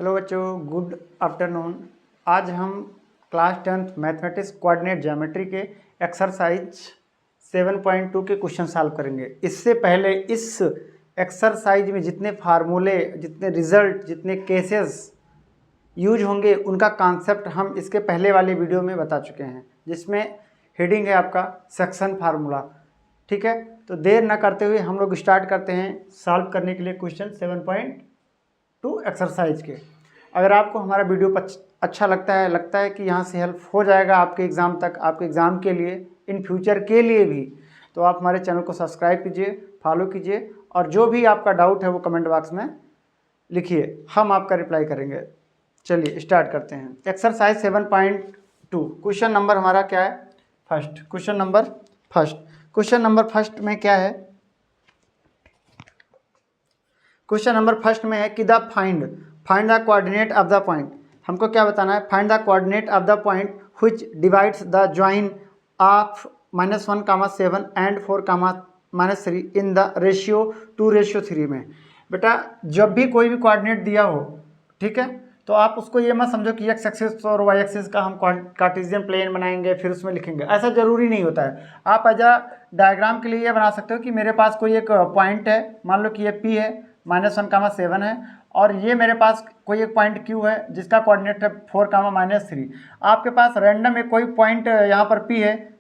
Hello बच्चों, good afternoon. आज हम class 10th mathematics coordinate geometry के एक्सरसाइज 7.2 के क्वेश्चन सॉल्व करेंगे। इससे पहले इस एक्सरसाइज में जितने फार्मूले, जितने रिजल्ट, जितने केसेस यूज होंगे उनका कॉन्सेप्ट हम इसके पहले वाले वीडियो में बता चुके हैं, जिसमें हेडिंग है आपका सेक्शन फार्मूला। ठीक है, तो देर न करते हुए हम लोग स्टार्ट करते हैं सॉल्व करने के लिए क्वेश्चन 7.2 एक्सरसाइज के। अगर आपको हमारा वीडियो अच्छा लगता है कि यहाँ से हेल्प हो जाएगा आपके एग्ज़ाम तक, आपके एग्ज़ाम के लिए, इन फ्यूचर के लिए भी, तो आप हमारे चैनल को सब्सक्राइब कीजिए, फॉलो कीजिए, और जो भी आपका डाउट है वो कमेंट बॉक्स में लिखिए, हम आपका रिप्लाई करेंगे। चलिए स्टार्ट करते हैं। एक्सरसाइज 7.2 क्वेश्चन नंबर हमारा क्या है? फर्स्ट। क्वेश्चन नंबर फर्स्ट में क्या है? क्वेश्चन नंबर फर्स्ट में है कि the find the coordinate of the point. हमको क्या बताना है? Find the coordinate of the point which divides the join of -1,7 and 4,-3 in the ratio 2:3 में। बेटा जब भी कोई भी कोऑर्डिनेट दिया हो, ठीक है, तो आप उसको ये मत समझो कि एक्स एक्सिस और वाई एक्सिस का हम कार्टेशियन प्लेन बनाएंगे फिर उसमें लिखेंगे, ऐसा जरूरी नहीं होता है। आप एज अ डायग्राम के लिए ये बना सकते हो कि मेरे पास कोई एक पॉइंट है, मान लो कि ये P है, -1,7 है, और ये मेरे पास कोई एक पॉइंट Q है जिसका कोऑर्डिनेट है 4,-3। आपके पास रैंडम एक कोई पॉइंट यहाँ पर P है,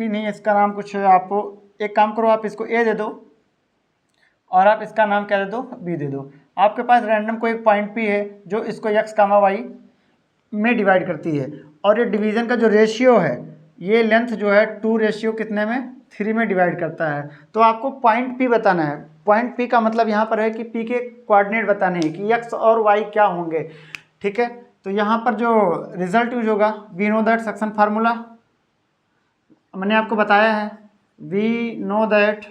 P नहीं, इसका नाम कुछ, आपको एक काम करो, आप इसको A दे दो और आप इसका नाम क्या दे दो? B दे दो। आपके पास रैंडम कोई एक पॉइंट P है जो इसको x, y में डिवाइड करती है, और ये डिवीज़न का जो रेशियो है, ये लेंथ जो है 2:3 में डिवाइड करता है। तो आपको पॉइंट P बताना है। पॉइंट P का मतलब यहाँ पर है कि P के कोऑर्डिनेट बताने हैं कि x और y क्या होंगे। ठीक है, तो यहाँ पर जो रिजल्ट यूज होगा, we know that section formula मैंने आपको बताया है, we know that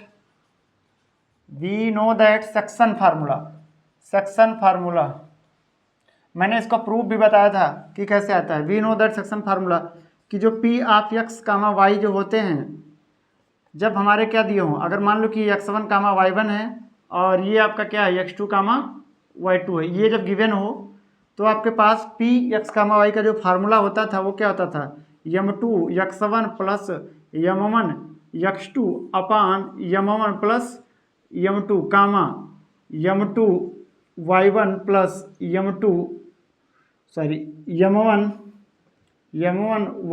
section formula मैंने इसका प्रूफ भी बताया था कि कैसे आता है। We know that section formula कि जो P ऑफ x, y जो होते हैं, जब हमारे क्या दिए हों, अगर मान लो कि x1, y1 है और ये आपका क्या है x2, y2 है, ये जब गिवन हो तो आपके पास P x, y का जो फार्मूला होता था वो क्या होता था? m2 x1 plus m1 x2 अपान m1 plus m2 m2 y1 plus m1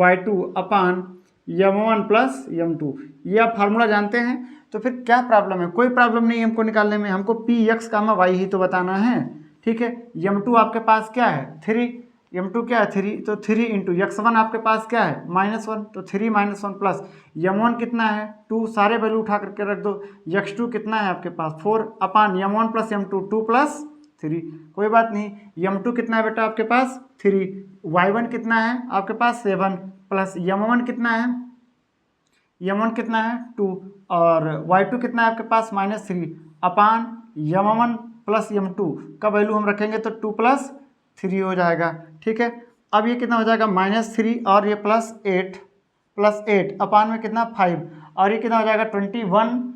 y2 अपान m1 प्लस m2। ये आप फार्मूला जानते हैं, तो फिर क्या प्रॉब्लम है? कोई प्रॉब्लम नहीं हमको निकालने में, हमको P x, y ही तो बताना है। ठीक है, m2 आपके पास क्या है? 3, m2 क्या है? 3, तो 3 इंटू x1 आपके पास क्या है? -1, तो 3 -1 प्लस m1 कितना है? 2, सारे वैल्यू उठा करके रख दो। x2 कितना है आपके पास? 4 अपान m1 प्लस m2, 2 प्लस 3, कोई बात नहीं। m2 कितना है बेटा आपके पास? 3, y1 कितना है आपके पास? 7 प्लस m1 कितना है? m1 कितना है? 2, और y2 कितना है आपके पास? -3 अपान m1 प्लस m2 का वैल्यू हम रखेंगे तो 2 प्लस 3 हो जाएगा। ठीक है, अब ये कितना हो जाएगा? -3 और ये +8 अपान में कितना? 5, और ये कितना हो जाएगा? 21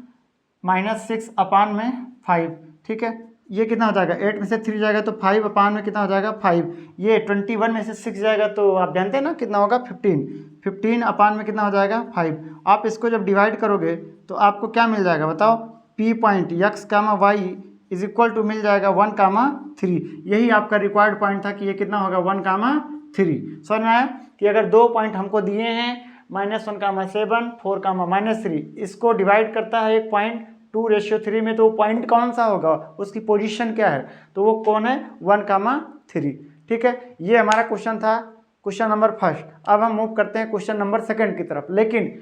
-6 अपान में 5। ठीक है, ये कितना हो जाएगा? 8 में से 3 जाएगा तो 5 अपान में कितना हो जाएगा? 5। ये 21 में से 6 जाएगा तो आप जानते हैं ना कितना होगा? 15 अपान में कितना हो जाएगा? 5। आप इसको जब डिवाइड करोगे तो आपको क्या मिल जाएगा बताओ? P point x, y is equal to मिल जाएगा 1,3। यही आपका रिक्वायर्ड पॉइंट था कि ये कितना होगा? 1,3। समझ में आया कि अगर दो पॉइंट हमको दिए हैं, -1,7, 4,-3, इसको डिवाइड करता है एक पॉइंट 2:3 में, तो वो पॉइंट कौन सा होगा? उसकी पोजीशन क्या है? तो वो कौन है? 1,3। ठीक है, ये हमारा क्वेश्चन था, क्वेश्चन नंबर फर्स्ट। अब हम मूव करते हैं क्वेश्चन नंबर सेकंड की तरफ। लेकिन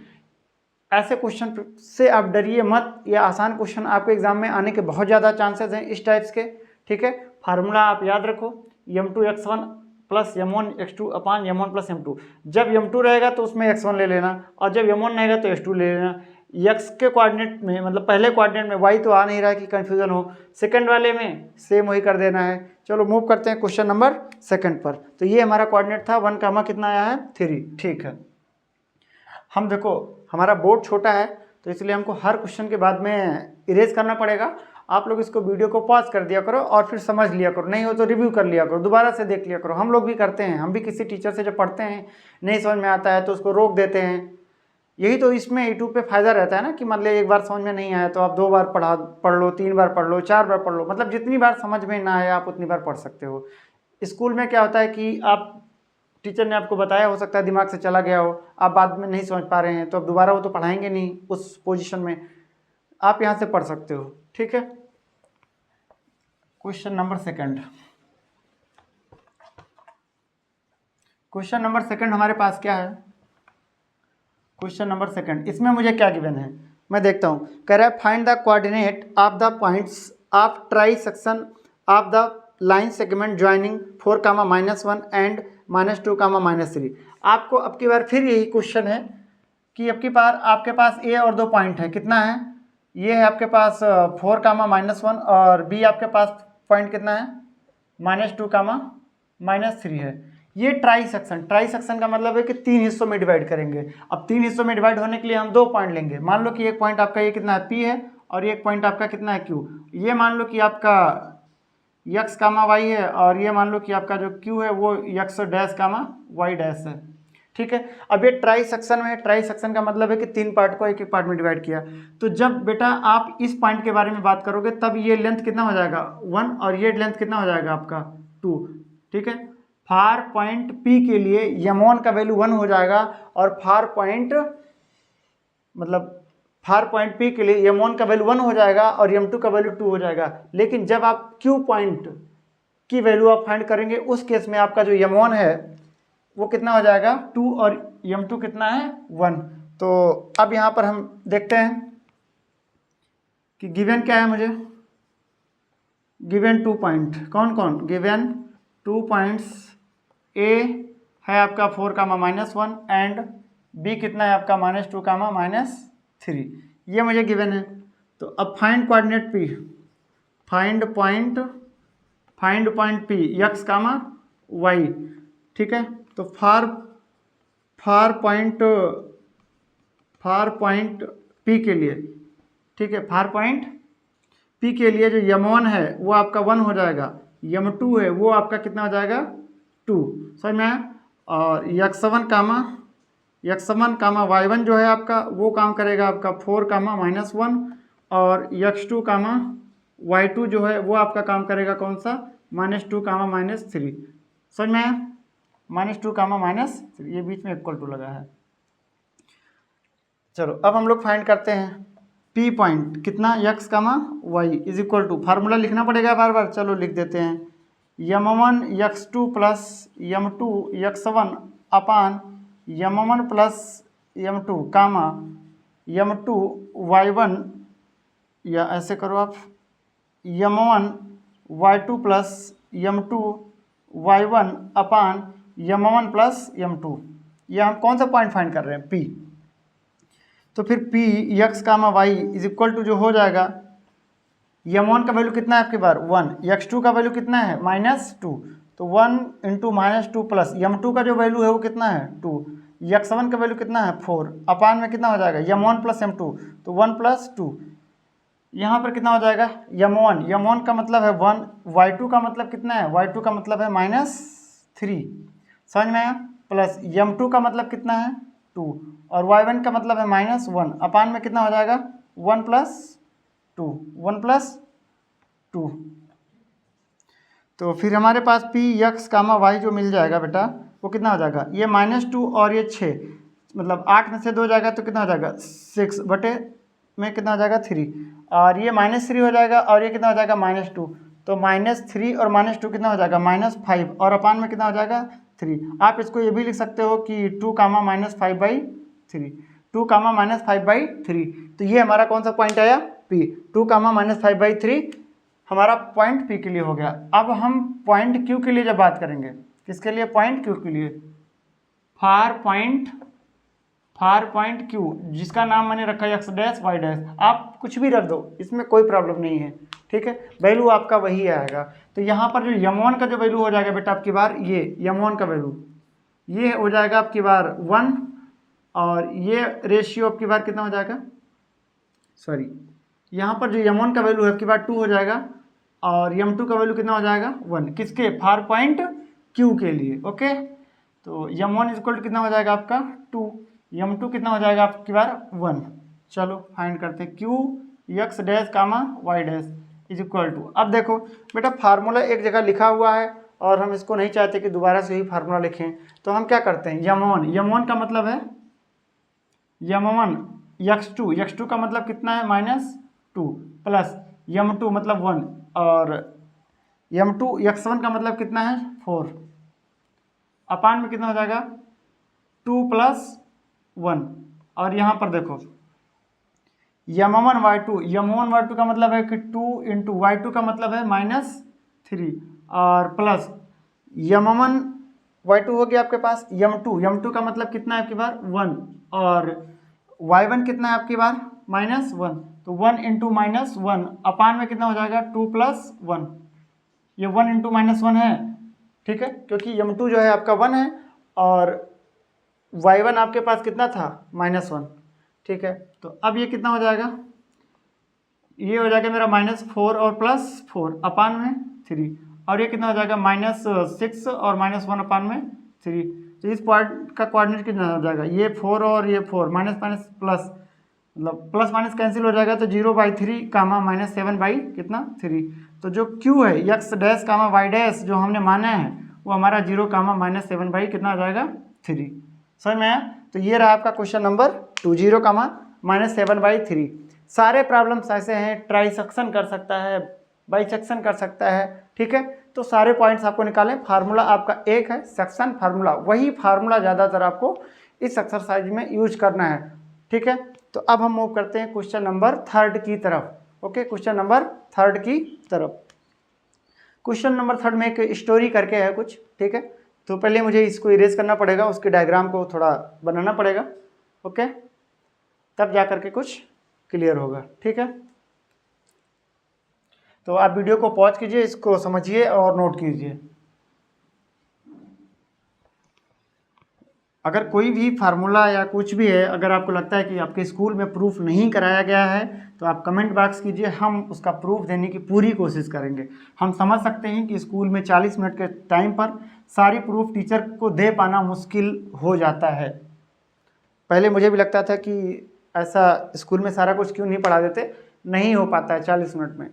ऐसे क्वेश्चन से आप डरिए मत, ये आसान क्वेश्चन आपके एग्जाम में आने के बहुत ज़्यादा चांसेस हैं इस टाइप्स के। ठीक है, फार्मूला आप याद रखो, m2 x1 plus m1 x2 अपान m1 प्लस m2। जब m2 रहेगा तो उसमें x1 ले लेना, और जब m1 रहेगा तो x2 ले लेना। x के कोऑर्डिनेट में, मतलब पहले कोऑर्डिनेट में y तो आ नहीं रहा है कि कन्फ्यूजन हो, सेकंड वाले में सेम वही कर देना है। चलो मूव करते हैं क्वेश्चन नंबर सेकंड पर। तो ये हमारा कोऑर्डिनेट था 1, कितना आया है? 3। ठीक है, हम देखो हमारा बोर्ड छोटा है तो इसलिए हमको हर क्वेश्चन के बाद में इरेज करना पड़ेगा, आप लोग इसको वीडियो को पॉज कर दिया करो और फिर समझ लिया करो, नहीं हो तो रिव्यू कर लिया करो, दोबारा से देख लिया करो। हम लोग भी करते हैं, हम भी किसी टीचर से जब पढ़ते हैं नहीं समझ में आता है तो उसको रोक देते हैं। यही तो इसमें यूट्यूब पे फ़ायदा रहता है ना कि मतलब एक बार समझ में नहीं आया तो आप 2 बार पढ़ लो, 3 बार पढ़ लो, 4 बार पढ़ लो, मतलब जितनी बार समझ में ना आए आप उतनी बार पढ़ सकते हो। स्कूल में क्या होता है कि आप टीचर ने आपको बताया, हो सकता है दिमाग से चला गया हो, आप बाद में नहीं समझ पा रहे हैं तो अब दोबारा वो तो पढ़ाएंगे नहीं उस पोजीशन में, आप यहाँ से पढ़ सकते हो। ठीक है, question number second. Question number second हमारे पास क्या है? क्वेश्चन नंबर सेकंड, इसमें मुझे क्या गिवन है मैं देखता हूँ। कह रहा है find the coordinate of the points of try section of the line segment joining 4, -1 and -2, -3। आपको अब की बार फिर यही क्वेश्चन है कि अब की बार आपके पास ए और 2 पॉइंट है, कितना है? ये है आपके पास 4, -1 और बी आपके पास पॉइंट कितना है? -2, -3 है। ये ट्राई सेक्शन का मतलब है कि 3 हिस्सों में डिवाइड करेंगे। अब 3 हिस्सों में डिवाइड होने के लिए हम 2 पॉइंट लेंगे। मान लो कि एक पॉइंट आपका ये कितना है, पी है, और एक पॉइंट आपका कितना है, क्यू। ये मान लो कि आपका x, y है, और ये मान लो कि आपका जो q है वो x डैश, y डैश है। ठीक है, अब ये ट्राई सेक्शन में है। ट्राई सेक्शन का मतलब है कि 3 पार्ट को एक एक पार्ट में डिवाइड किया। तो जब बेटा आप इस पॉइंट के बारे में बात करोगे तब ये लेंथ कितना हो जाएगा 1, और ये लेंथ कितना हो जाएगा आपका 2। ठीक है, फार पॉइंट P के लिए m1 का वैल्यू 1 हो जाएगा, और फार पॉइंट P के लिए m1 का वैल्यू 1 हो जाएगा और m2 का वैल्यू 2 हो जाएगा। लेकिन जब आप Q पॉइंट की वैल्यू आप फाइंड करेंगे उस केस में आपका जो m1 है वो कितना हो जाएगा 2, और m2 कितना है 1। तो अब यहाँ पर हम देखते हैं कि गिवन क्या है मुझे। गिवन 2 पॉइंट कौन कौन? गिवन 2 पॉइंट्स, ए है आपका 4, -1 एंड बी कितना है आपका -2, -3। ये मुझे गिवन है। तो अब find coordinate P, find point P x, y। ठीक है, तो फार पॉइंट पी के लिए, ठीक है, फार पॉइंट पी के लिए जो m1 है वो आपका 1 हो जाएगा, m2 है वो आपका कितना हो जाएगा 2, समझ में आया? और x1, y1 जो है आपका वो काम करेगा आपका 4, -1, और x2, y2 जो है वो आपका काम करेगा कौन सा -2, -3। समझ में आया? -2, -3, ये बीच में इक्वल टू लगा है। चलो अब हम लोग फाइंड करते हैं P पॉइंट कितना x, y is equal to, formula लिखना पड़ेगा बार बार, चलो लिख देते हैं, m1 x2 plus m2 x1 अपान m1 plus m2 m2 y1, या ऐसे करो आप, m1 y2 plus m2 y1 अपान m1 प्लस m2। ये हम कौन सा पॉइंट फाइंड कर रहे हैं? P। तो फिर P x, y is equal to जो हो जाएगा, m1 का वैल्यू कितना है आपके बार 1, x2 का वैल्यू कितना है -2, तो 1 इंटू -2 प्लस m2 का जो वैल्यू है वो कितना है 2, x1 का वैल्यू कितना है 4, अपान में कितना हो जाएगा m1 प्लस m2, तो 1 प्लस 2। यहाँ पर कितना हो जाएगा m1 का मतलब है 1, y2 का मतलब कितना है, y2 का मतलब है -3, समझ में आया? प्लस m2 का मतलब कितना है 2, और y1 का मतलब है -1, अपान में कितना हो जाएगा 1 प्लस 2, 1 प्लस 2। तो फिर हमारे पास P x, y जो मिल जाएगा बेटा वो कितना हो जाएगा, ये -2 और ये 6, मतलब 8 में से 2 जाएगा तो कितना हो जाएगा 6 बटे में कितना हो जाएगा 3, और ये -3 हो जाएगा, और ये कितना हो जाएगा -2, तो -3 और -2 कितना हो जाएगा -5, और अपान में कितना हो जाएगा 3। आप इसको ये भी लिख सकते हो कि 2, -5/3, 2, -5/3। तो ये हमारा कौन सा पॉइंट आया P, 2, -5/3 हमारा पॉइंट P के लिए हो गया। अब हम पॉइंट Q के लिए जब बात करेंगे, किसके लिए? पॉइंट Q के लिए, फार पॉइंट Q जिसका नाम मैंने रखा है x डैश y डैश, आप कुछ भी रख दो इसमें कोई प्रॉब्लम नहीं है। ठीक है, वैल्यू आपका वही आएगा। तो यहाँ पर जो m1 का जो वैल्यू हो जाएगा बेटा आपकी बार, ये m1 का वैल्यू ये हो जाएगा आपकी बार 1, और ये रेशियो आपकी बार कितना हो जाएगा, सॉरी यहाँ पर जो m1 का वैल्यू है आपकी बार 2 हो जाएगा और m2 का वैल्यू कितना हो जाएगा 1, किसके फॉर पॉइंट Q के लिए। ओके, तो m1 इज इक्वल टू कितना हो जाएगा आपका 2, m2 कितना हो जाएगा आपकी बार 1। चलो फाइंड करते हैं Q x dash comma y dash is equal to. अब देखो बेटा फार्मूला एक जगह लिखा हुआ है और हम इसको नहीं चाहते कि दोबारा से ही फार्मूला लिखें, तो हम क्या करते हैं m1 का मतलब है m1 x2 का मतलब कितना है -2 प्लस m2 मतलब 1 और m2 x1 का मतलब कितना है 4 अपान में कितना हो जाएगा 2 + 1 और यहाँ पर देखो m1 y2 का मतलब है कि 2 × y2 का मतलब है -3 और प्लस m1 y2 हो गया आपके पास m2 का मतलब कितना है आपकी बार 1 और y1 कितना है आपकी बार -1, तो 1 × -1 अपान में कितना हो जाएगा 2 + 1, ये 1 × -1 है, ठीक है, क्योंकि m2 जो है आपका 1 है और y1 आपके पास कितना था -1, ठीक है। तो अब ये कितना हो जाएगा, ये हो जाएगा मेरा -4 और +4 अपान में 3 और ये कितना हो जाएगा -6 और -1 अपान में 3। तो इस पॉइंट का कोऑर्डिनेट कितना हो जाएगा, ये 4 और ये 4 माइनस माइनस प्लस, मतलब प्लस माइनस कैंसिल हो जाएगा, तो 0/3 कामा -7 कितना 3। तो जो Q है x dash comma y dash जो हमने माना है वो हमारा 0 कामा -7 कितना आ जाएगा 3। समझ में आया? तो ये रहा आपका क्वेश्चन नंबर 2, 0 कामा -7/3। सारे प्रॉब्लम्स ऐसे हैं, ट्राइसेक्शन कर सकता है, बाइसेक्शन कर सकता है, ठीक है। तो सारे पॉइंट्स आपको निकालें, फार्मूला आपका एक है सेक्शन फार्मूला, वही फार्मूला ज़्यादातर आपको इस एक्सरसाइज में यूज करना है, ठीक है। तो अब हम मूव करते हैं क्वेश्चन नंबर 3 की तरफ। ओके, क्वेश्चन नंबर 3 की तरफ। क्वेश्चन नंबर 3 में एक स्टोरी करके है कुछ, ठीक है। तो पहले मुझे इसको इरेज करना पड़ेगा, उसके डायग्राम को थोड़ा बनाना पड़ेगा, ओके, तब जा करके कुछ क्लियर होगा, ठीक है। तो आप वीडियो को पॉज कीजिए, इसको समझिए और नोट कीजिए। अगर कोई भी फार्मूला या कुछ भी है, अगर आपको लगता है कि आपके स्कूल में प्रूफ नहीं कराया गया है तो आप कमेंट बॉक्स कीजिए, हम उसका प्रूफ देने की पूरी कोशिश करेंगे। हम समझ सकते हैं कि स्कूल में 40 मिनट के टाइम पर सारी प्रूफ टीचर को दे पाना मुश्किल हो जाता है। पहले मुझे भी लगता था कि ऐसा स्कूल में सारा कुछ क्यों नहीं पढ़ा देते, नहीं हो पाता है 40 मिनट में।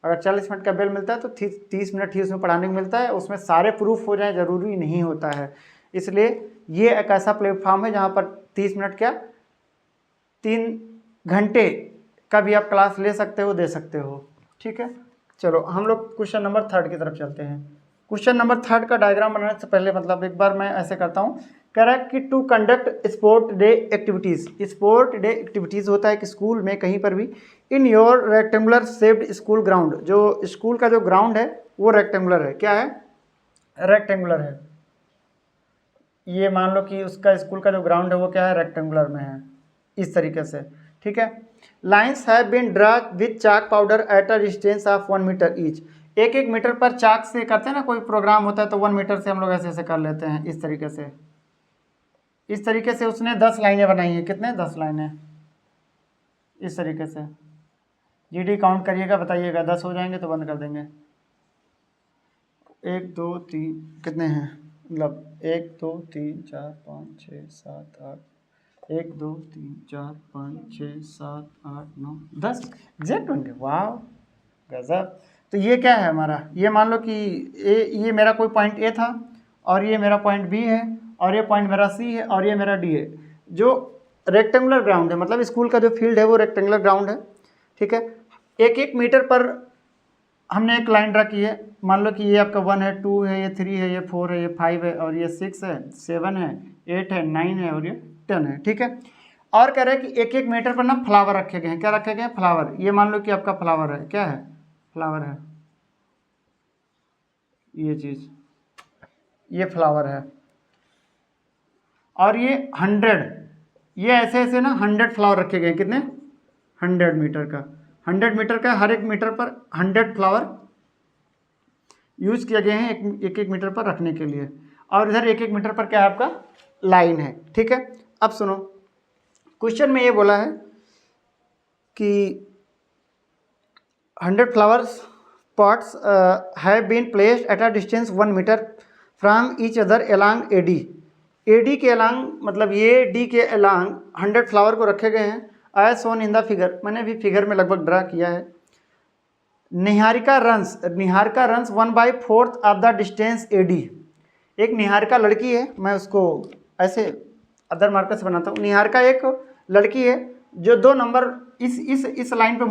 अगर 40 मिनट का बेल मिलता है तो 30 मिनट ही उसमें पढ़ाने को मिलता है, उसमें सारे प्रूफ हो जाए ज़रूरी नहीं होता है। इसलिए ये एक ऐसा प्लेटफॉर्म है जहाँ पर 30 मिनट क्या 3 घंटे का भी आप क्लास ले सकते हो, दे सकते हो, ठीक है। चलो हम लोग क्वेश्चन नंबर 3 की तरफ चलते हैं। क्वेश्चन नंबर 3 का डायग्राम बनाने से पहले मतलब एक बार मैं ऐसे करता हूँ, कह रहा है कि to conduct sport day activities. Sport day activities होता है कि स्कूल में कहीं पर भी in your rectangular shaped school ground, जो स्कूल का जो ग्राउंड है वो रेक्टेंगुलर है, क्या है रेक्टेंगुलर है। ये मान लो कि उसका स्कूल का जो ग्राउंड है वो क्या है रेक्टेंगुलर में है, इस तरीके से, ठीक है। Lines have been draw with chalk powder at a distance of 1 metre each. 1-1 metre पर चाक से करते हैं ना, कोई प्रोग्राम होता है तो 1 मीटर से हम लोग ऐसे ऐसे कर लेते हैं, इस तरीके से। इस तरीके से उसने 10 लाइनें बनाई हैं, कितने 10 लाइनें, इस तरीके से। जीडी काउंट करिएगा, बताइएगा, 10 हो जाएंगे तो बंद कर देंगे। 1 2 3 कितने हैं, मतलब 1 2 3 4 5 6 7 8, 1 2 3 4 5 6 7 8 9 10 एग्जैक्ट होंगे। वाह गजब। तो ये क्या है हमारा, ये मान लो कि ये मेरा कोई पॉइंट ए था और ये मेरा पॉइंट बी है और ये पॉइंट मेरा सी है और ये मेरा डी है। जो रेक्टेंगुलर ग्राउंड है, मतलब स्कूल का जो फील्ड है वो रेक्टेंगुलर ग्राउंड है, ठीक है। 1-1 मीटर पर हमने एक लाइन ड्रा की है, मान लो कि ये आपका 1 है, 2 है, ये 3 है, ये 4 है, ये 5 है और ये 6 है, 7 है, 8 है, 9 है और ये 10 है, ठीक है। और कह रहे हैं कि 1-1 मीटर पर ना फ्लावर रखे गए हैं, क्या रखे गए हैं फ्लावर। ये मान लो कि आपका फ्लावर है, क्या है फ्लावर है, ये चीज़, ये फ्लावर है। और ये 100, ये ऐसे ऐसे ना 100 फ्लावर रखे गए, कितने 100 मीटर का, 100 मीटर का, हर एक मीटर पर 100 फ्लावर यूज़ किए गए हैं 1-1 मीटर पर रखने के लिए। और इधर 1-1 मीटर पर क्या है आपका लाइन है, ठीक है। अब सुनो, क्वेश्चन में ये बोला है कि 100 flowers pots have been placed at a distance 1 meter from each other along AD. AD के along मतलब ये D के along 100 फ्लावर को रखे गए हैं as shown in the figure. मैंने भी फिगर में लगभग ड्रा किया है. Niharika runs 1/4 of the distance AD. एक निहारिका लड़की है, मैं उसको ऐसे अदर मार्कर से बनाता हूँ. निहारिका एक लड़की है जो 2 नंबर इस लाइन पे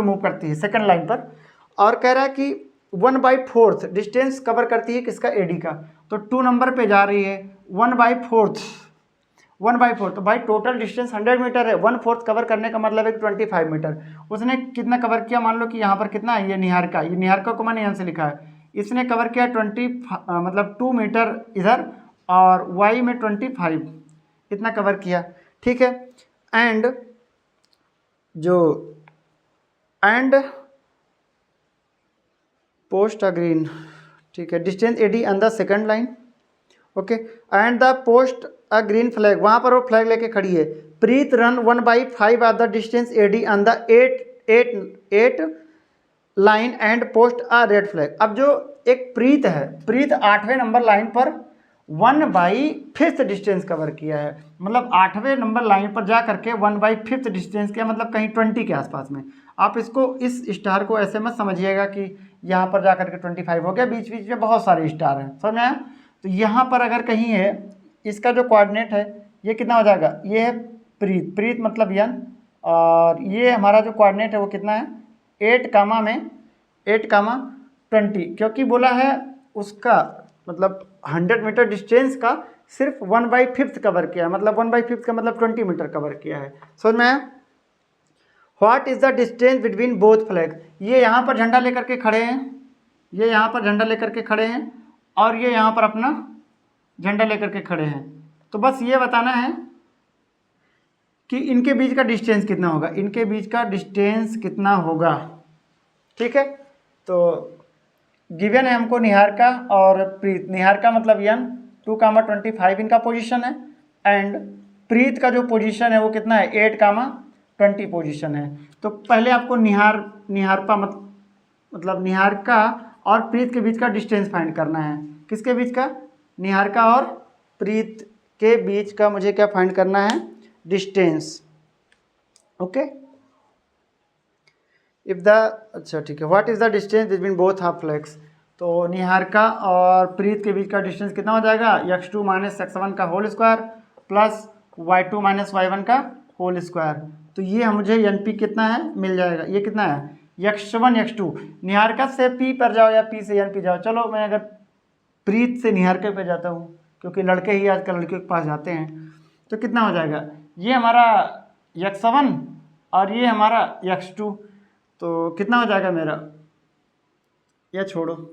मूव करती है, सेकंड लाइन पर, और कह रहा है कि 1/4 डिस्टेंस कवर करती है किसका, AD का. तो 2 नंबर पे जा रही है 1/4. तो भाई टोटल डिस्टेंस 100 मीटर है, 1/4 कवर करने का मतलब है 25 मीटर. उसने कितना कवर किया, मान लो कि यहाँ पर कितना है, ये निहारिका को मैंने यहाँ से लिखा है. इसने कवर किया 2 मीटर इधर और y में 25 इतना कवर किया. ठीक है. एंड पोस्ट अग्रीन, ठीक है, distance AD on the second line. Okay. And the post a green flag, वहाँ पर वो फ्लैग लेके खड़ी है. Preet run 1/5 of the distance AD on the 8 line and post a red flag. अब जो एक प्रीत है, प्रीत 8वें नंबर लाइन पर 1/5 डिस्टेंस कवर किया है. मतलब 8वें नंबर लाइन पर जा करके 1/5 डिस्टेंस किया, मतलब कहीं 20 के आसपास में. आप इसको इस स्टार को ऐसे मत समझिएगा कि यहाँ पर जा करके 25 हो गया, बीच बीच में बहुत सारे स्टार हैं, समझ में आया. तो यहाँ पर अगर कहीं है, इसका जो कोऑर्डिनेट है ये कितना हो जाएगा, ये है प्रीत मतलब n, और ये हमारा जो कोऑर्डिनेट है वो कितना है 8,20, क्योंकि बोला है उसका मतलब 100 मीटर डिस्टेंस का सिर्फ 1/5 कवर किया है, मतलब 1/5 का मतलब 20 मीटर कवर किया है. समझ में आया. What is the distance between both flag. ये यहाँ पर झंडा लेकर के खड़े हैं, और ये यहाँ पर अपना झंडा लेकर के खड़े हैं. तो बस ये बताना है कि इनके बीच का डिस्टेंस कितना होगा. ठीक है. तो गिवन है हमको निहारिका और प्रीत. निहारिका मतलब n 2,25 इनका पोजीशन है, एंड प्रीत का जो पोजीशन है वो कितना है 8,20 पोजीशन है. तो पहले आपको निहारिका और प्रीत के बीच का डिस्टेंस फाइंड करना है. किसके बीच का, निहारिका और प्रीत के बीच का मुझे क्या फाइंड करना है, डिस्टेंस. ओके. अच्छा ठीक है. What is the distance between both half flags. तो निहारिका और प्रीत के बीच का डिस्टेंस कितना हो जाएगा, x2 - x1 का whole square plus y2 - y1 का होल स्क्वायर. तो ये मुझे NP कितना है मिल जाएगा. ये कितना है x1 x2. निहारिका से P पर जाओ या P से NP जाओ. चलो मैं अगर प्रीत से निहारिका पे जाता हूँ, क्योंकि लड़के ही आजकल लड़कियों के पास जाते हैं. तो कितना हो जाएगा, ये हमारा x1 और ये हमारा x2. तो कितना हो जाएगा मेरा, यह छोड़ो,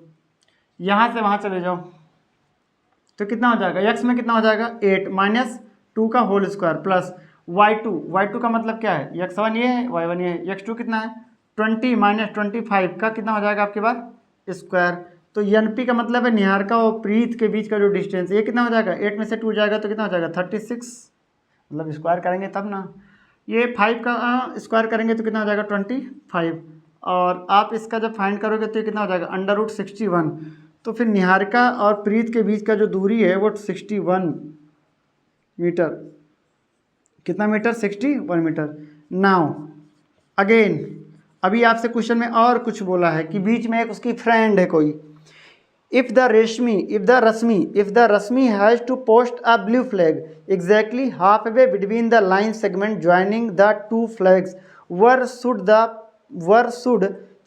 यहाँ से वहाँ चले जाओ. तो कितना हो जाएगा, x में कितना हो जाएगा 8 - 2 का होल स्क्वायर प्लस y2 का मतलब क्या है, x1 ये है, y1 ये है. x2 कितना है 20 - 25 का कितना हो जाएगा आपके पास स्क्वायर. तो NP का मतलब है निहारिका और प्रीत के बीच का जो डिस्टेंस, ये कितना हो जाएगा 8 में से 2 जाएगा तो कितना हो जाएगा 36, मतलब स्क्वायर करेंगे तब ना. ये 5 का स्क्वायर करेंगे तो कितना हो जाएगा 25, और आप इसका जब फाइंड करोगे तो ये कितना हो जाएगा √61. तो फिर निहारिका और प्रीत के बीच का जो दूरी है वो 61 मीटर. कितना मीटर, 61 मीटर. नाउ अगेन अभी आपसे क्वेश्चन में और कुछ बोला है कि बीच में एक उसकी फ्रेंड है कोई. If the Rashmi has to post a blue flag exactly halfway between the line segment joining the two flags, where should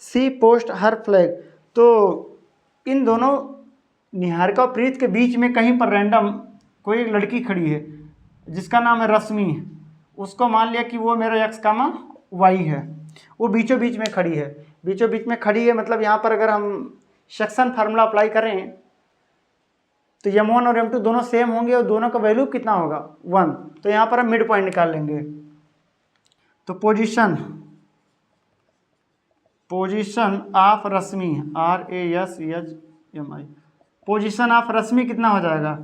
she post her flag? तो इन दोनों निहारिका और प्रीत के बीच में कहीं पर रैंडम कोई एक लड़की खड़ी है जिसका नाम है रश्मि. उसको मान लिया कि वो मेरा x, y है. वो बीचों बीच में खड़ी है. मतलब यहाँ पर अगर हम सेक्शन फार्मूला अप्लाई करें तो m1 और m2 दोनों सेम होंगे और दोनों का वैल्यू कितना होगा 1. तो यहाँ पर हम मिड पॉइंट निकाल लेंगे. तो position of Rashmi RASHMI, position of Rashmi कितना हो जाएगा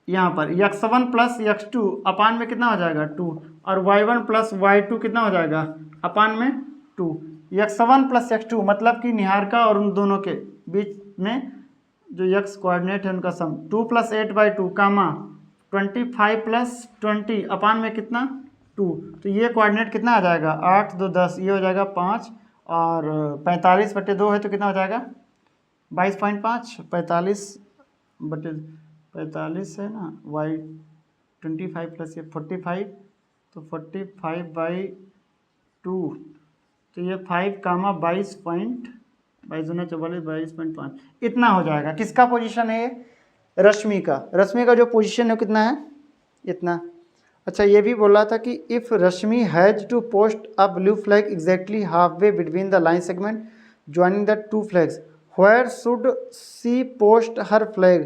यहाँ पर x1 + x2 अपान में कितना हो जाएगा 2, और y1 + y2 कितना हो जाएगा अपान में 2. x1 प्लस x2 मतलब कि निहारिका और उन दोनों के बीच में जो x कोऑर्डिनेट है उनका सम 2 प्लस 8/2 कामा 25 प्लस 20 अपान में कितना 2। तो ये कोऑर्डिनेट कितना आ जाएगा 8 2 10, ये हो जाएगा 5 और 45/2 है तो कितना हो जाएगा 22.5। 45 है ना, y 25 प्लस ये 45 तो 45/2 तो ये 5 कामा 22.44 इतना हो जाएगा। किसका पोजीशन है ये रश्मि का। रश्मि का जो पोजीशन है कितना है इतना। अच्छा ये भी बोला था कि if Rashmi has to post a blue flag exactly half way between the line segment joining the two flags where should she post her flag.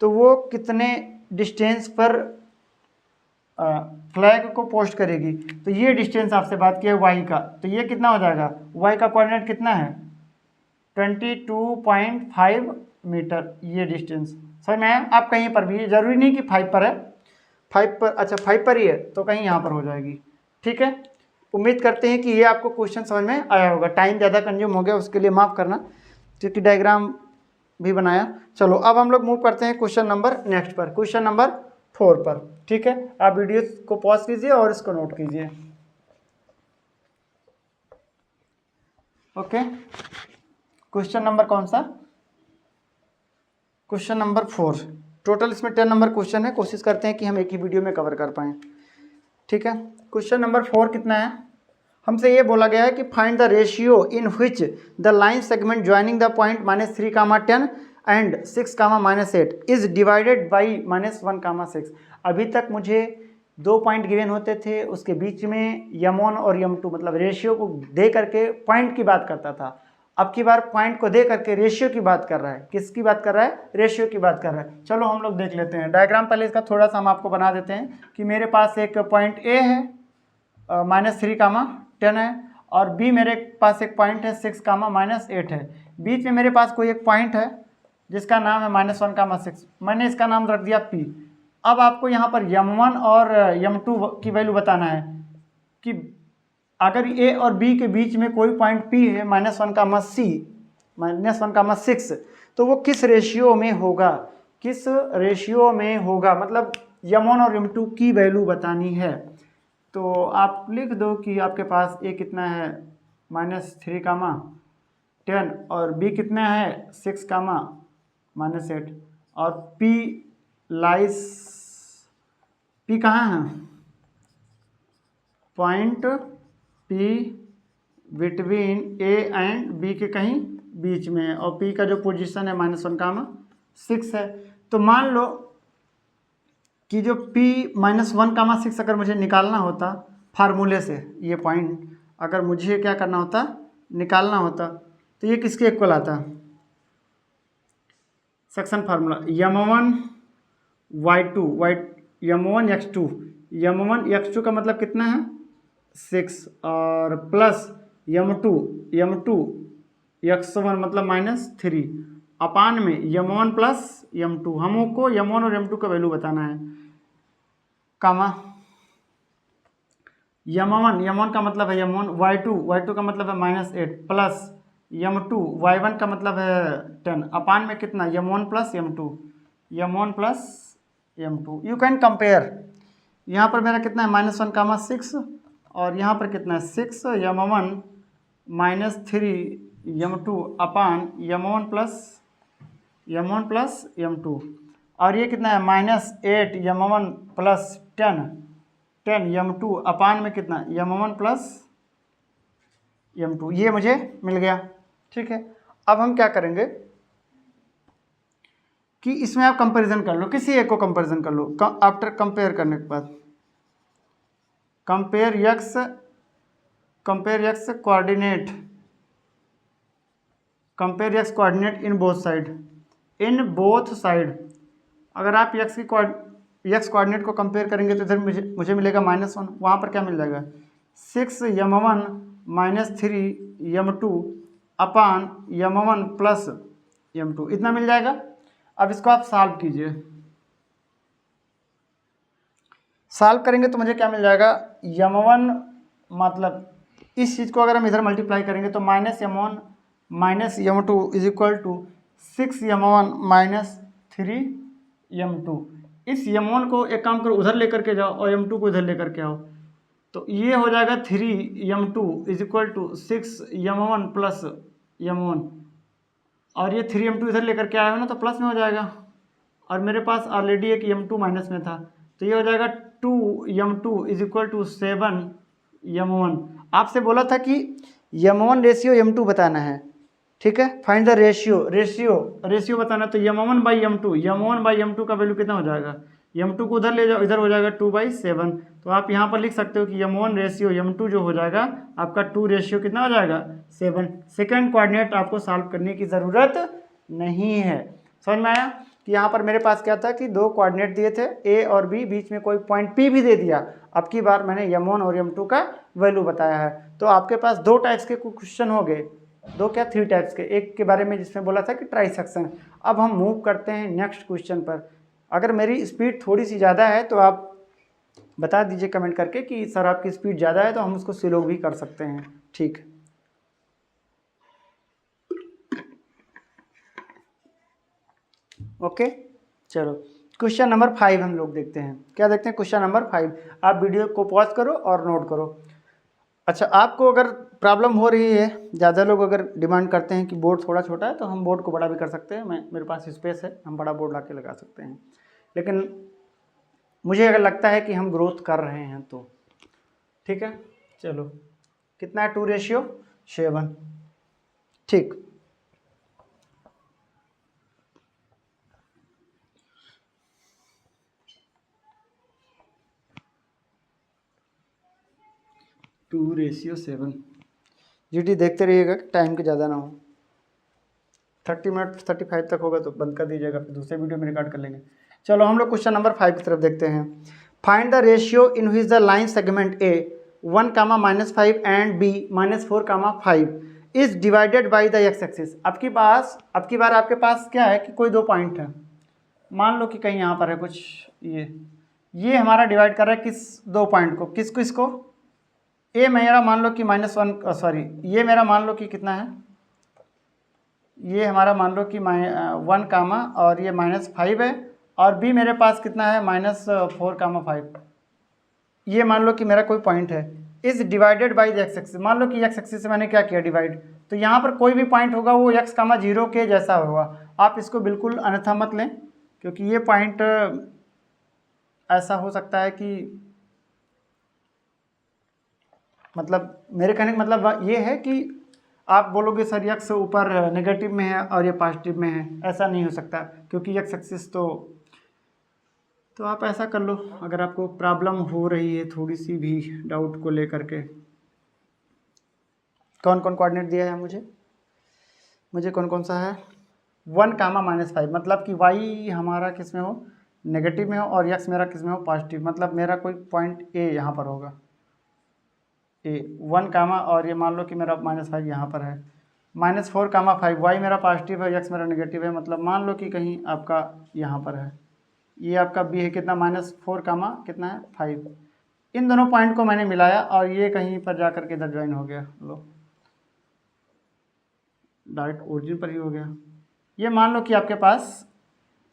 तो वो कितने डिस्टेंस पर फ्लैग को पोस्ट करेगी। तो ये डिस्टेंस आपसे बात किया वाई का, तो ये कितना हो जाएगा वाई का कोऑर्डिनेट कितना है 22.5 मीटर ये डिस्टेंस। समझ में आया। आप कहीं पर भी, जरूरी नहीं कि 5 पर है, 5 पर, अच्छा 5 पर ही है तो कहीं यहाँ पर हो जाएगी। ठीक है, उम्मीद करते हैं कि ये आपको क्वेश्चन समझ में आया होगा। टाइम ज़्यादा कंज्यूम हो गया उसके लिए माफ़ करना, क्योंकि डायग्राम भी बनाया। चलो अब हम लोग मूव करते हैं क्वेश्चन नंबर नेक्स्ट पर, क्वेश्चन नंबर 4 पर। ठीक है, आप वीडियो को पॉज कीजिए और इसको नोट कीजिए। ओके, क्वेश्चन नंबर कौन सा, क्वेश्चन नंबर 4। टोटल इसमें 10 नंबर क्वेश्चन है, कोशिश करते हैं कि हम एक ही वीडियो में कवर कर पाएँ। ठीक है, क्वेश्चन नंबर 4 कितना है, हमसे ये बोला गया है कि find the ratio in which the line segment joining the point -3, 10 and 6, -8 is divided by -1, 6। अभी तक मुझे 2 पॉइंट गिवन होते थे, उसके बीच में m1 और m2 मतलब रेशियो को दे करके पॉइंट की बात करता था। अब की बार पॉइंट को दे करके रेशियो की बात कर रहा है। किसकी बात कर रहा है, रेशियो की बात कर रहा है। चलो हम लोग देख लेते हैं डायग्राम। पहले इसका थोड़ा सा हम आपको बना देते हैं कि मेरे पास एक पॉइंट ए है -3, 10 है, और बी मेरे पास एक पॉइंट है 6, -8 है। बीच में मेरे पास कोई एक पॉइंट है जिसका नाम है -1, 6। मैंने इसका नाम रख दिया पी। अब आपको यहाँ पर m1 और m2 की वैल्यू बताना है कि अगर ए और बी के बीच में कोई पॉइंट पी है -1, 6 तो वो किस रेशियो में होगा, किस रेशियो में होगा, मतलब m1 और m2 की वैल्यू बतानी है। तो आप लिख दो कि आपके पास ए कितना है -3, 10 और बी कितना है 6, -8 और पी लाइस, पी कहाँ है, point P between A and B के कहीं बीच में, और पी का जो पोजीशन है -1, 6 है। तो मान लो कि जो P -1, 6 अगर मुझे निकालना होता फार्मूले से, ये पॉइंट अगर मुझे क्या करना होता निकालना होता, तो ये किसके इक्वल आता, section formula m1 y2 m1 x2 का मतलब कितना है 6 और प्लस m2 x1 मतलब -3 अपान में m1 प्लस m2। हमको m1 और m2 का वैल्यू बताना है, कामा m1 का मतलब है m1, y2 का मतलब है -8 प्लस m2 y1 का मतलब है 10 अपान में कितना m1 plus m2। You can compare. यहाँ पर मेरा कितना है -1, 6 और यहाँ पर कितना है 6 m1 -3 m2 upon m1 plus m2, और ये कितना है -8 m1 प्लस 10 m2 अपान में कितना m1 प्लस m2। ये मुझे मिल गया। ठीक है, अब हम क्या करेंगे कि इसमें आप कंपैरिजन कर लो, किसी एक को कंपैरिजन कर लो। आफ्टर कंपेयर करने के बाद compare coordinate in both side. अगर आप x कोऑर्डिनेट को कंपेयर करेंगे तो इधर मुझे मिलेगा -1, वहाँ पर क्या मिल जाएगा 6 m1 -3 m2 upon m1 plus m2, इतना मिल जाएगा। अब इसको आप सॉल्व कीजिए, सॉल्व करेंगे तो मुझे क्या मिल जाएगा m1 मतलब इस चीज़ को अगर हम इधर मल्टीप्लाई करेंगे तो minus m1 minus m2 is equal to 6m1 minus 3m2। इस m1 को एक काम करो उधर लेकर के जाओ और m2 को इधर लेकर के आओ, तो ये हो जाएगा 3m2 is equal to 6m1 plus m1, और ये 3m2 इधर लेकर के आया हो ना तो प्लस में हो जाएगा, और मेरे पास ऑलरेडी एक m2 माइनस में था, तो ये हो जाएगा 2m2 is equal to 7m1। आपसे बोला था कि m1 रेशियो m2 बताना है, ठीक है, फाइंड द रेशियो बताना, तो m1 बाई m2 का वैल्यू कितना हो जाएगा, m2 को उधर ले जाओ, इधर हो जाएगा 2/7, तो आप यहाँ पर लिख सकते हो कि m1 रेशियो m2 जो हो जाएगा आपका 2 रेशियो कितना हो जाएगा 7। सेकेंड कोऑर्डिनेट आपको सॉल्व करने की ज़रूरत नहीं है। समझ में आया कि यहाँ पर मेरे पास क्या था कि दो कोऑर्डिनेट दिए थे a और b, बीच में कोई पॉइंट p भी दे दिया। अब की बार मैंने m1 और m2 का वैल्यू बताया है। तो आपके पास दो टाइप्स के क्वेश्चन हो गए, दो क्या 3 टाइप्स के, एक के बारे में जिसमें बोला था कि ट्राइसेक्शन। अब हम मूव करते हैं नेक्स्ट क्वेश्चन पर। अगर मेरी स्पीड थोड़ी सी ज़्यादा है तो आप बता दीजिए कमेंट करके कि सर आपकी स्पीड ज़्यादा है, तो हम उसको स्लो भी कर सकते हैं, ठीक। ओके, चलो क्वेश्चन नंबर 5 हम लोग देखते हैं। क्या देखते हैं, क्वेश्चन नंबर 5। आप वीडियो को पॉज करो और नोट करो। अच्छा, आपको अगर प्रॉब्लम हो रही है, ज़्यादा लोग अगर डिमांड करते हैं कि बोर्ड थोड़ा छोटा है, तो हम बोर्ड को बड़ा भी कर सकते हैं। मेरे पास स्पेस है, हम बड़ा बोर्ड ला के लगा सकते हैं, लेकिन मुझे अगर लगता है कि हम ग्रोथ कर रहे हैं तो ठीक है। चलो कितना है, 2:7, ठीक। Two ratio 7। जीटी देखते रहिएगा, टाइम के ज़्यादा ना हो। 30 मिनट 35 तक होगा तो बंद कर दीजिएगा, फिर दूसरे वीडियो में रिकॉर्ड कर लेंगे। चलो हम लोग क्वेश्चन नंबर 5 की तरफ देखते हैं। Find the ratio in which the line segment A 1, -5 and b -4, 5 is divided by the x axis. अब की बार आपके पास क्या है कि कोई दो पॉइंट है, मान लो कि कहीं यहाँ पर है कुछ, ये हमारा डिवाइड कर रहा है किस दो पॉइंट को, किसको ए मेरा मान लो कि -1, सॉरी ये मेरा मान लो कि कितना है, ये हमारा मान लो कि 1, और ये -5 है, और b मेरे पास कितना है -4, 5। ये मान लो कि मेरा कोई पॉइंट है, इस divided by the x axis. मान लो कि एक्स एक्सिस से मैंने क्या किया, डिवाइड, तो यहाँ पर कोई भी पॉइंट होगा वो x, 0 के जैसा होगा। आप इसको बिल्कुल अन्यथा मत लें, क्योंकि ये पॉइंट ऐसा हो सकता है कि, मतलब मेरे कहने का मतलब ये है कि आप बोलोगे सर एक्स ऊपर नेगेटिव में है और ये पॉजिटिव में है, ऐसा नहीं हो सकता, क्योंकि एक्स एक्सिस तो आप ऐसा कर लो। अगर आपको प्रॉब्लम हो रही है थोड़ी सी भी डाउट को लेकर के, कौन कौन कोऑर्डिनेट दिया है मुझे कौन कौन सा है, 1, -5, मतलब कि y हमारा किस में हो, नेगेटिव में हो, और x मेरा किस में हो, पॉजिटिव, मतलब मेरा कोई पॉइंट a यहाँ पर होगा, a 1, और ये मान लो कि मेरा -5 यहाँ पर है, -4, 5, y मेरा पॉजिटिव है, x मेरा नेगेटिव है, मतलब मान लो कि कहीं आपका यहाँ पर है, ये आपका b है कितना -4, कितना है 5। इन दोनों पॉइंट को मैंने मिलाया और ये कहीं पर जा कर के इधर ज्वाइन हो गया, लो डायरेक्ट ओरिजिन पर ही हो गया। ये मान लो कि आपके पास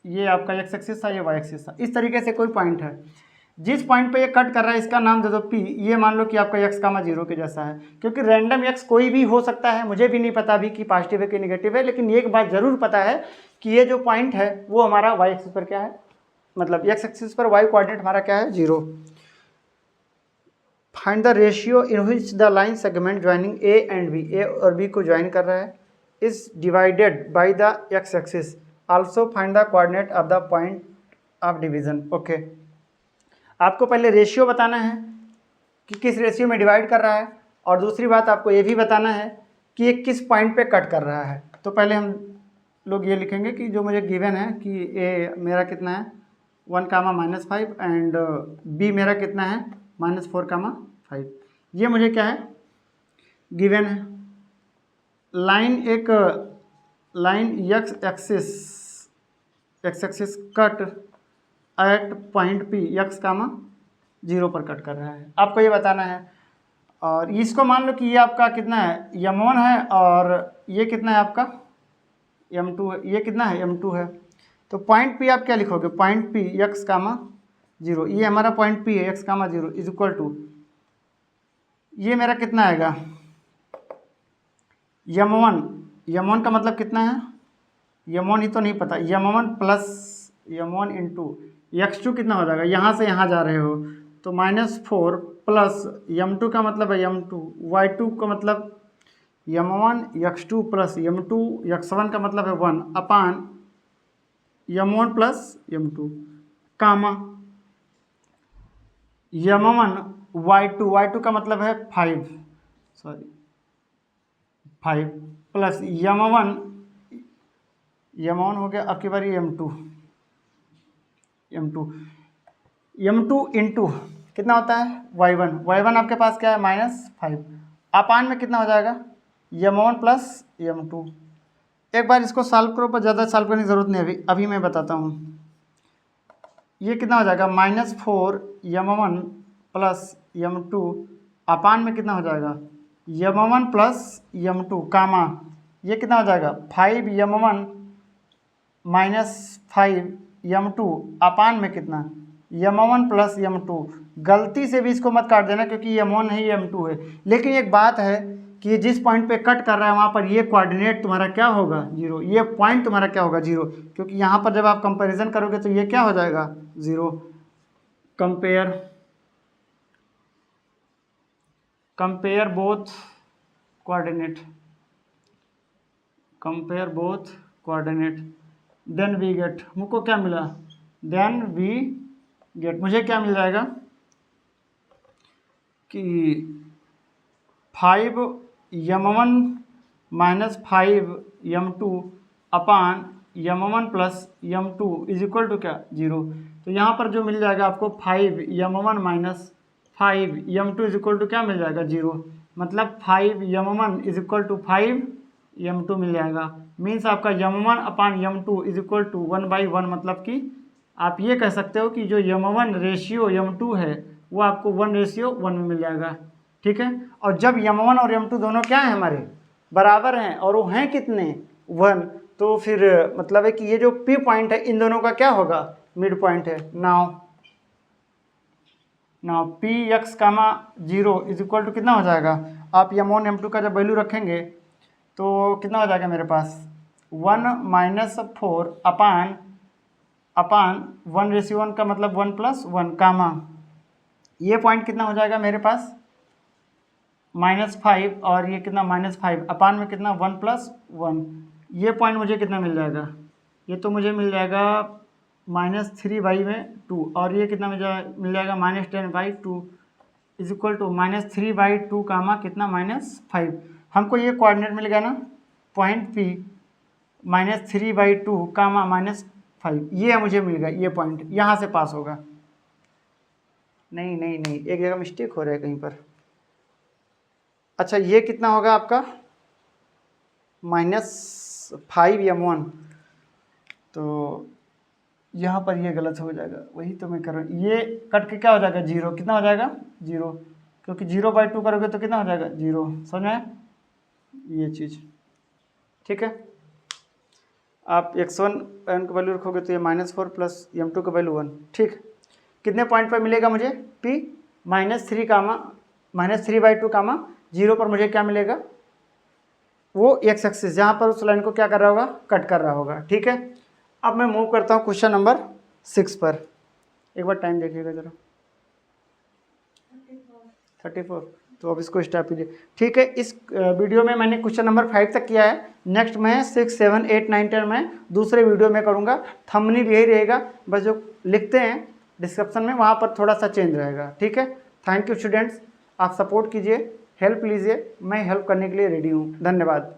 ये आपका एक्स एक्सिस था, ये वाई एक्सिस था, इस तरीके से कोई पॉइंट है, जिस पॉइंट पे ये कट कर रहा है इसका नाम दे दो P। ये मान लो कि आपका x, 0 के जैसा है, क्योंकि रैंडम x कोई भी हो सकता है, मुझे भी नहीं पता अभी कि पॉजिटिव है कि नेगेटिव है, लेकिन एक बात ज़रूर पता है कि ये जो पॉइंट है वो हमारा y एक्सिस पर क्या है, मतलब x एक्सिस पर y कोऑर्डिनेट हमारा क्या है, 0। Find the ratio in which the line segment joining a and b, a और b को ज्वाइन कर रहा है, is divided by the x axis. Also find the coordinate of the point of division. Okay, आपको पहले ratio बताना है कि किस रेशियो में डिवाइड कर रहा है, और दूसरी बात आपको ये भी बताना है कि ये किस पॉइंट पे कट कर रहा है। तो पहले हम लोग ये लिखेंगे कि जो मुझे गिवन है कि ए मेरा कितना है 1, -5 एंड बी मेरा कितना है -4, 5। ये मुझे क्या है गिवन है। Line x axis cut at point P, x, 0 पर कट कर रहा है, आपको ये बताना है। और इसको मान लो कि ये आपका कितना है m1 है और ये कितना है आपका m2 है, ये कितना है m2 है। तो पॉइंट P आप क्या लिखोगे, पॉइंट P x कामा 0, ये हमारा पॉइंट P है x comma 0 is equal to, ये मेरा कितना आएगा m1 का मतलब कितना है, m1 ही तो नहीं पता, m1 plus m1 into x2 कितना हो जाएगा, यहाँ से यहाँ जा रहे हो तो -4 प्लस m2 का मतलब है m2, y2 का मतलब m1 x2 plus m2 x1 का मतलब है 1 अपान m1 प्लस m2 कामा m1 y2 का मतलब है 5 प्लस m1 हो गया आपकी बारी m2 इंटू कितना होता है y1 आपके पास क्या है -5 अपान में कितना हो जाएगा m1 प्लस m2। एक बार इसको सॉल्व करो, पर ज़्यादा सॉल्व करने की ज़रूरत नहीं, अभी मैं बताता हूँ। ये कितना हो जाएगा -4 m1 प्लस m2 अपान में कितना हो जाएगा m1 प्लस m2 कामा ये कितना हो जाएगा 5 m1 -5 m2 अपान में कितना m1 प्लस m2। गलती से भी इसको मत काट देना क्योंकि m1 है ये m2 है, लेकिन एक बात है कि जिस पॉइंट पे कट कर रहा है वहाँ पर ये कोऑर्डिनेट तुम्हारा क्या होगा 0, ये पॉइंट तुम्हारा क्या होगा 0, क्योंकि यहाँ पर जब आप कंपैरिजन करोगे तो ये क्या हो जाएगा 0। Compare both coordinate then we get, मुझको क्या मिला, मुझे क्या मिल जाएगा कि 5 m1 -5 m2 upon m1 plus m2 is equal to क्या 0। तो यहाँ पर जो मिल जाएगा आपको 5 m1 -5 m2 is equal to क्या मिल जाएगा 0, मतलब 5 m1 is equal to 5 m2 मिल जाएगा। मीन्स आपका m1 upon m2 is equal to 1/1, मतलब कि आप ये कह सकते हो कि जो m1 रेशियो m2 है वो आपको 1:1 में मिल जाएगा, ठीक है। और जब m1 और m2 दोनों क्या हैं हमारे बराबर हैं और वो हैं कितने 1, तो फिर मतलब है कि ये जो P पॉइंट है इन दोनों का क्या होगा मिड पॉइंट है। Now Px comma 0 is equal to कितना हो जाएगा, आप m1 m2 का जब वैल्यू रखेंगे तो कितना हो जाएगा मेरे पास 1 - 4 अपान 1:1 का मतलब 1+1 कामा ये पॉइंट कितना हो जाएगा मेरे पास -5 और ये कितना -5 अपान में कितना 1+1, ये पॉइंट मुझे कितना मिल जाएगा, ये तो मुझे मिल जाएगा -3/2 और ये कितना मिल जाएगा -10/2 इज इक्वल टू -3/2 कामा कितना -5। हमको ये कोऑर्डिनेट मिल गया ना पॉइंट P -3/2 कामा -5, ये मुझे मिल गया, ये पॉइंट यहाँ से पास होगा। नहीं एक जगह मिस्टेक हो रहा है कहीं पर। अच्छा ये कितना होगा आपका -5 m1, तो यहाँ पर ये गलत हो जाएगा, वही तो मैं कर रहा हूँ। ये कट के क्या हो जाएगा 0, कितना हो जाएगा 0, क्योंकि 0/2 करोगे तो कितना हो जाएगा 0, समझ में ये चीज़, ठीक है। आप x1 का वैल्यू रखोगे तो ये -4 प्लस m2 का वैल्यू 1, ठीक। कितने पॉइंट पर मिलेगा मुझे P -3 कामा -3/2 कामा 0 पर मुझे क्या मिलेगा, वो x एक्सिस जहाँ पर उस लाइन को क्या कर रहा होगा कट कर रहा होगा, ठीक है। अब मैं मूव करता हूँ क्वेश्चन नंबर 6 पर, एक बार टाइम देखिएगा ज़रा 34, तो अब इसको स्टॉप कीजिए, ठीक है। इस वीडियो में मैंने क्वेश्चन नंबर 5 तक किया है, नेक्स्ट मैं 6, 7, 8, 9, 10 में दूसरे वीडियो में करूँगा। थंबनेल यही रहेगा, बस जो लिखते हैं डिस्क्रिप्शन में वहाँ पर थोड़ा सा चेंज रहेगा, ठीक है। थैंक यू स्टूडेंट्स, आप सपोर्ट कीजिए, हेल्प लीजिए, मैं हेल्प करने के लिए रेडी हूँ। धन्यवाद।